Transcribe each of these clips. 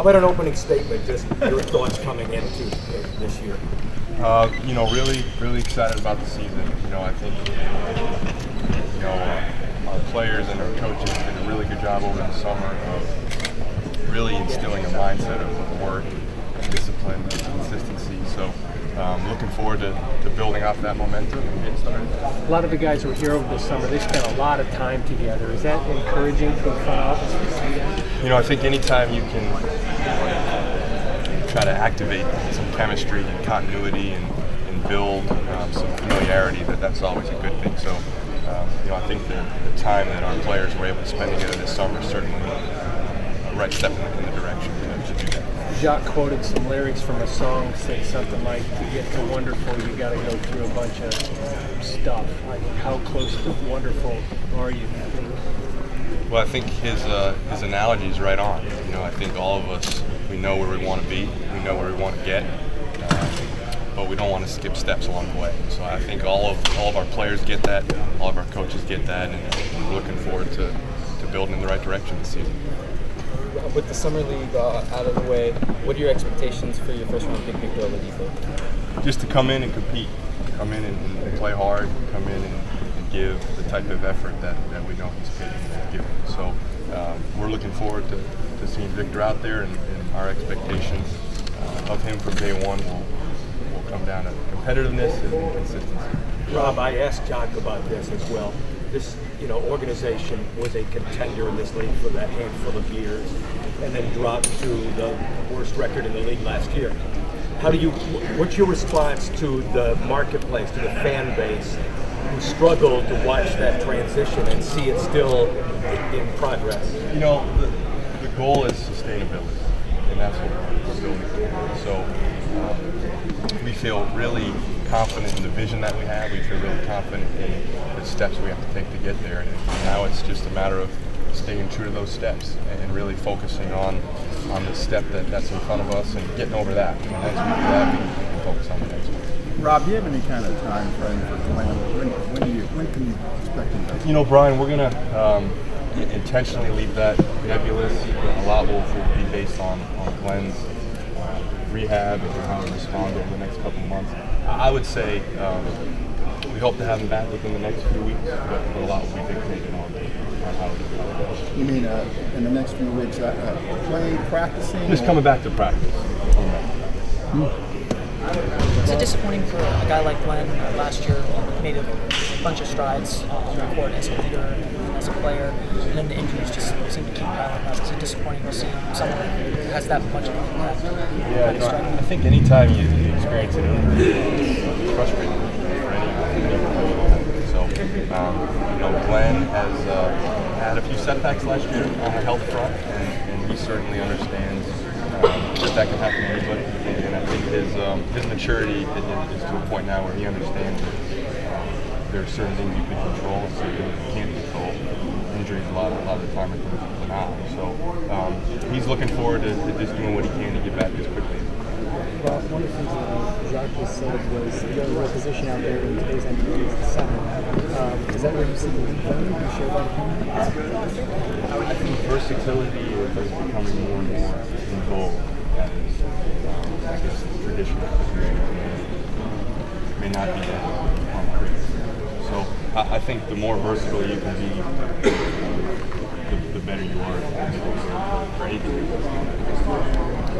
How about an opening statement, just your thoughts coming into this year? Really excited about the season. I think, our players and our coaches did a really good job over the summer of really instilling a mindset of work, discipline, and consistency. So looking forward to building off that momentum and getting started. A lot of the guys who were here over the summer, they spent a lot of time together. Is that encouraging for the front office to see that? I think anytime you can try to activate some chemistry and continuity and build some familiarity, that's always a good thing. So, I think the time that our players were able to spend together this summer is certainly a right step in the direction to do that. Jacques quoted some lyrics from a song, said something like, to get to wonderful, you got to go through a bunch of stuff. Like, how close to wonderful are you? Well, I think his analogy is right on. I think all of us, we know where we want to be, we know where we want to get, but we don't want to skip steps along the way. So I think all of our players get that, all of our coaches get that, and we're looking forward to building in the right direction this season. With the summer league out of the way, what are your expectations for your first round pick victory over Depot? Just to come in and compete, come in and play hard, come in and give the type of effort that we know he's capable of giving. So we're looking forward to seeing Victor out there, and our expectations of him from day one will come down to competitiveness and consistency. Rob, I asked Jacques about this as well. This organization was a contender in this league for that handful of years, and then dropped to the worst record in the league last year. What's your response to the marketplace, to the fan base, who struggled to watch that transition and see it still in progress? The goal is sustainability, and that's what we're building for. So we feel really confident in the vision that we have. We feel really confident in the steps we have to take to get there. And now it's just a matter of staying true to those steps and really focusing on the step that's in front of us and getting over that. And once we do that, we can focus on the next one. Rob, do you have any kind of time frame for Glenn? When can you expect him to? Brian, we're going to intentionally leave that nebulous. A lot will be based on Glenn's rehab and how he responds over the next couple of months. I would say we hope to have him back within the next few weeks, but a lot will be dictated on how it goes. You mean in the next few weeks, playing, practicing? Just coming back to practice. Is it disappointing for a guy like Glenn? Last year, he made a bunch of strides on the court as a leader and as a player, and then the injuries just seem to keep piling up. Is it disappointing to see someone who has that much of an impact? Yeah, I think anytime you experience an injury, it's frustrating for anyone. So, Glenn has had a few setbacks last year on the health front, and he certainly understands that can happen to anybody. And I think his maturity is to a point now where he understands that there are certain things you can control and certain things you can't control. Injuries a lot of the time are things you cannot. So he's looking forward to just doing what he can to get back as quickly as he can. Well, one of the things that Jacques just said was the other position out there in today's NBA is the center. Is that where you see the league going? Do you share that opinion? I think versatility is becoming more and more in vogue as traditional positions may not be that concrete. So I think the more versatile you can be, the better you are for anything.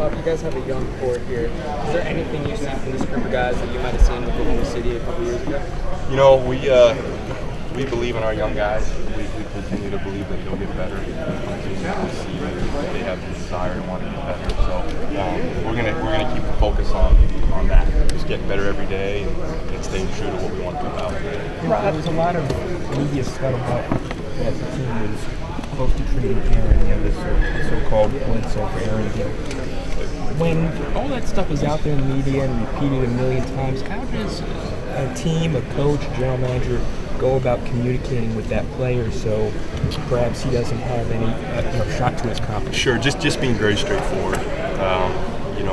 You guys have a young core here. Is there anything you see from this group of guys that you might have seen in Oklahoma City a couple years ago? We believe in our young guys. We continue to believe that they'll get better. We continue to see that they have the desire and want to get better. So we're gonna keep the focus on that. Just getting better every day and staying true to what we want to put out. There was a lot of media scuttlebutt that the team was close to trading Aaron, the so-called Bledsoe for Aaron deal. When all that stuff is out there in the media and repeated a million times, how does a team, a coach, general manager go about communicating with that player so perhaps he doesn't have any shot to his confidence? Sure, just being very straightforward.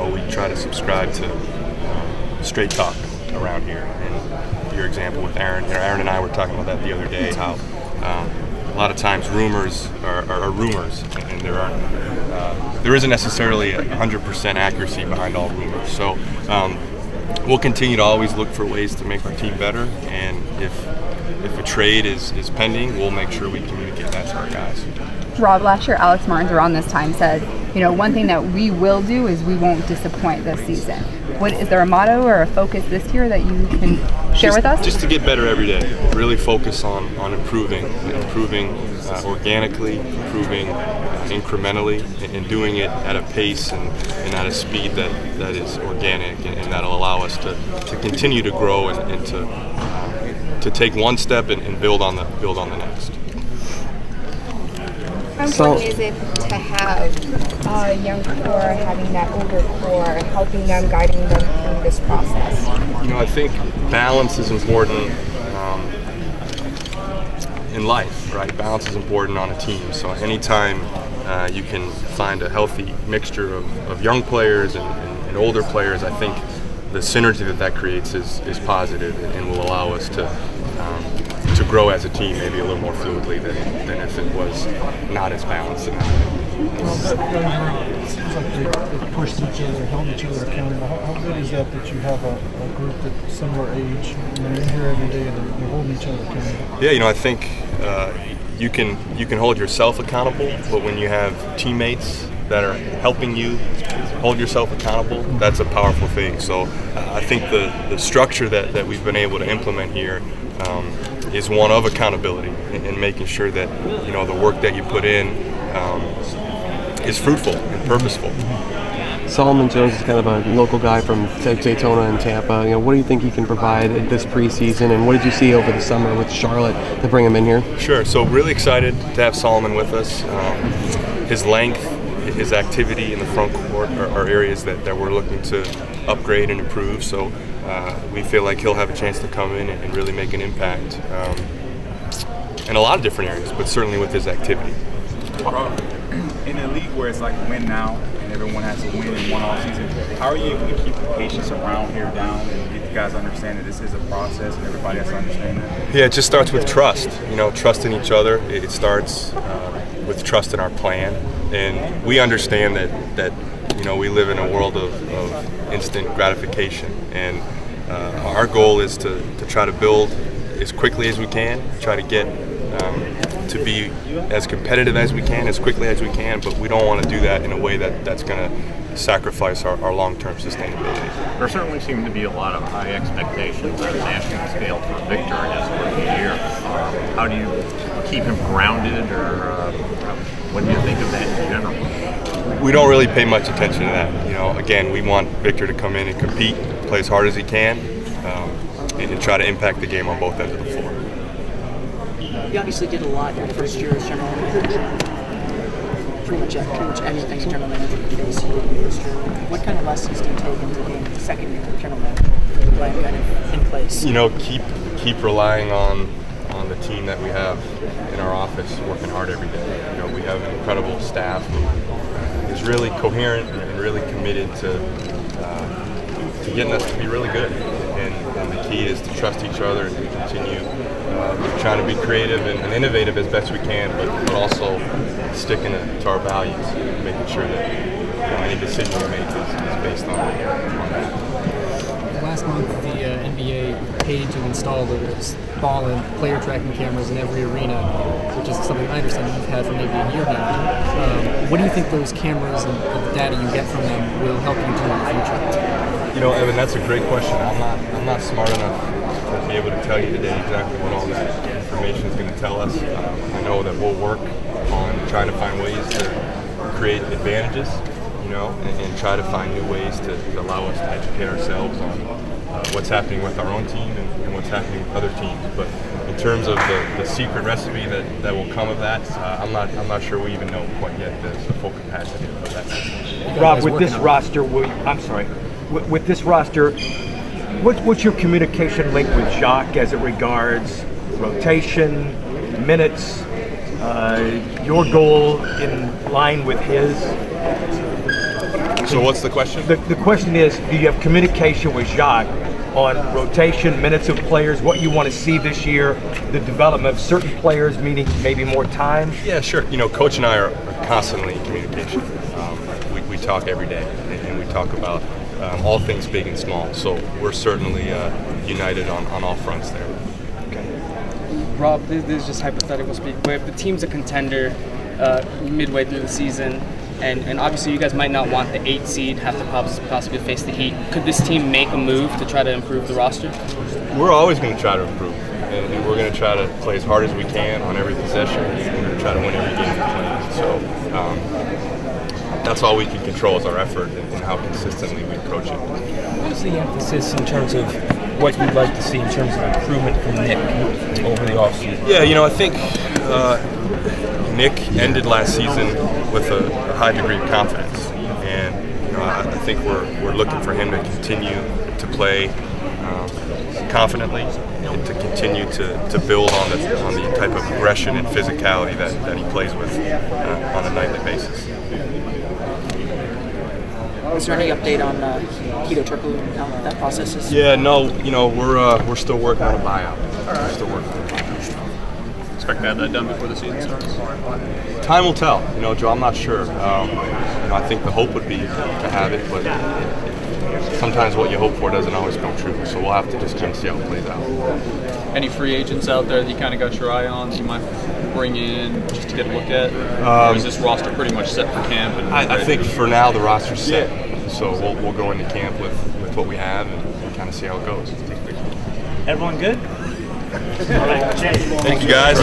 We try to subscribe to straight talk around here. And your example with Aaron, Aaron and I were talking about that the other day, how a lot of times rumors are rumors, and there isn't necessarily 100% accuracy behind all rumors. So we'll continue to always look for ways to make our team better, and if a trade is pending, we'll make sure we communicate that to our guys. Rob, last year Alex Martins around this time said, one thing that we will do is we won't disappoint this season. Is there a motto or a focus this year that you can share with us? Just to get better every day. Really focus on improving organically, improving incrementally, and doing it at a pace and at a speed that is organic, and that'll allow us to continue to grow and to take one step and build on the next. How important is it to have a young core, having that older core, helping them, guiding them through this process? I think balance is important in life, right? Balance is important on a team. So anytime you can find a healthy mixture of young players and older players, I think the synergy that creates is positive and will allow us to grow as a team maybe a little more fluidly than if it was not as balanced. It seems like they pushed each other, held each other accountable. How good is that you have a group that's similar age, you're in here every day and they're holding each other accountable? Yeah, I think you can hold yourself accountable, but when you have teammates that are helping you hold yourself accountable, that's a powerful thing. So I think the structure that we've been able to implement here is one of accountability and making sure that the work that you put in is fruitful and purposeful. Solomon Jones is kind of a local guy from Daytona and Tampa. What do you think he can provide this preseason, and what did you see over the summer with Charlotte to bring him in here? Sure. So really excited to have Solomon with us. His length, his activity in the front court are areas that we're looking to upgrade and improve. So we feel like he'll have a chance to come in and really make an impact in a lot of different areas, but certainly with his activity. In a league where it's like win now and everyone has to win in one off season, how are you able to keep the patience around here down and get you guys to understand that this is a process and everybody has to understand that? Yeah, it just starts with trust. Trust in each other. It starts with trust in our plan, and we understand that we live in a world of instant gratification, and our goal is to try to build as quickly as we can, try to get to be as competitive as we can, as quickly as we can, but we don't want to do that in a way that's going to sacrifice our long-term sustainability. There certainly seem to be a lot of high expectations on a national scale for Victor in his rookie year. How do you keep him grounded, or what do you think of that in general? We don't really pay much attention to that. Again, we want Victor to come in and compete, play as hard as he can, and try to impact the game on both ends of the floor. You obviously did a lot your first year as general manager. Pretty much anything general manager could face your first year. What kind of lessons do you take into the second year of general manager with the plan kind of in place? Keep relying on the team that we have in our office, working hard every day. We have an incredible staff who is really coherent and really committed to getting us to be really good. And the key is to trust each other and to continue trying to be creative and innovative as best we can, but also sticking to our values, making sure that any decision we make is based on that. Last month, the NBA paid to install those ball and player tracking cameras in every arena, which is something I understand you've had for maybe a year now. What do you think those cameras and the data you get from them will help you do in the future? Evan, that's a great question. I'm not smart enough to be able to tell you today exactly what all that information is going to tell us. I know that we'll work on trying to find ways to create advantages, and try to find new ways to allow us to educate ourselves on what's happening with our own team and what's happening with other teams. But in terms of the secret recipe that will come of that, I'm not sure we even know quite yet the full capacity of that system. Rob, with this roster, with this roster, what's your communication link with Jacques as it regards rotation, minutes, your goal in line with his? So what's the question? The question is, do you have communication with Jacques on rotation, minutes of players, what you want to see this year, the development of certain players, meaning maybe more time? Yeah, sure. You know, Coach and I are constantly in communication. We talk every day, and we talk about all things big and small. So we're certainly united on all fronts there. Rob, this is just hypothetical speak, but if the team's a contender midway through the season, and obviously you guys might not want the 8th seed, have to possibly face the Heat, could this team make a move to try to improve the roster? We're always going to try to improve, and we're going to try to play as hard as we can on every possession. We're going to try to win every game we play. So that's all we can control is our effort and how consistently we approach it. What is the emphasis in terms of what you'd like to see in terms of improvement from Nick over the offseason? Yeah, you know, I think Nick ended last season with a high degree of confidence, and you know, I think we're looking for him to continue to play confidently and to continue to build on the type of aggression and physicality that he plays with on a nightly basis. Is there any update on Keto Turkoglu and how that process is? Yeah, no, you know, we're still working on a buyout. We're still working on a buyout. Expect to have that done before the season starts? Time will tell. You know, Joe, I'm not sure. You know, I think the hope would be to have it, but sometimes what you hope for doesn't always come true. So we'll have to just kind of see how it plays out. Any free agents out there that you kind of got your eye on that you might bring in just to get a look at? Or is this roster pretty much set for camp? And I think for now the roster's set. So we'll go into camp with what we have and kind of see how it goes. Everyone good? Thank you, guys.